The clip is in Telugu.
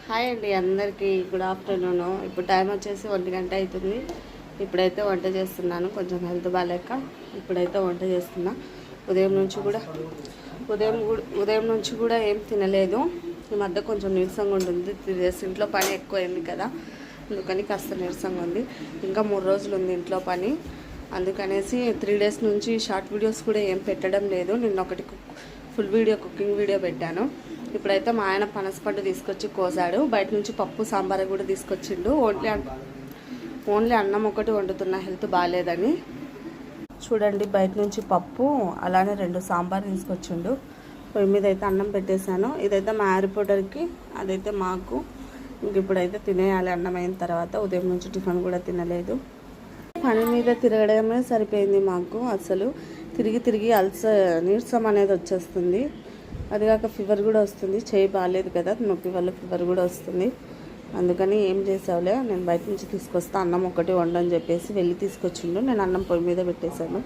హాయ్ అండి అందరికీ గుడ్ ఆఫ్టర్నూన్. ఇప్పుడు టైం వచ్చేసి 1 గంట అవుతుంది. ఇప్పుడైతే వంట చేస్తున్నాను. కొంచెం హెల్త్ బాగాలేక ఇప్పుడైతే వంట చేస్తున్నా. ఉదయం నుంచి కూడా ఏం తినలేదు. ఈ మధ్య కొంచెం నీరసంగా ఉంటుంది. 3 days ఇంట్లో పని ఎక్కువైంది కదా, అందుకని కాస్త నీరసంగా ఉంది. ఇంకా 3 రోజులు ఉంది ఇంట్లో పని, అందుకనేసి 3 days నుంచి షార్ట్ వీడియోస్ కూడా ఏం పెట్టడం లేదు. నిన్న ఒకటి ఫుల్ వీడియో, కుకింగ్ వీడియో పెట్టాను. ఇప్పుడైతే మా ఆయన పనసపండు తీసుకొచ్చి కోసాడు. బయట నుంచి పప్పు సాంబార్ కూడా తీసుకొచ్చిండు. ఓన్లీ అన్నం ఒకటి వండుతున్నా, హెల్త్ బాగాలేదని. చూడండి, బయట నుంచి పప్పు అలానే 2 సాంబార్ తీసుకొచ్చిండు. పొయ్యి మీద అయితే అన్నం పెట్టేశాను. ఇదైతే మా రిపోర్టర్కి, అదైతే మాకు. ఇంక ఇప్పుడైతే తినేయాలి అన్నం అయిన తర్వాత. ఉదయం నుంచి టిఫిన్ కూడా తినలేదు. పని మీద తిరగడమే సరిపోయింది మాకు. అసలు తిరిగి నీరసం అనేది వచ్చేస్తుంది. అదిగాక ఫీవర్ కూడా వస్తుంది. చేయి బాగాలేదు కదా, నొప్పి వల్ల ఫీవర్ కూడా వస్తుంది. అందుకని ఏం చేసావులే, నేను బయట నుంచి తీసుకొస్తా, అన్నం ఒకటి వండని చెప్పేసి వెళ్ళి తీసుకొచ్చిండు. నేను అన్నం పొయ్యి మీద పెట్టేశాను.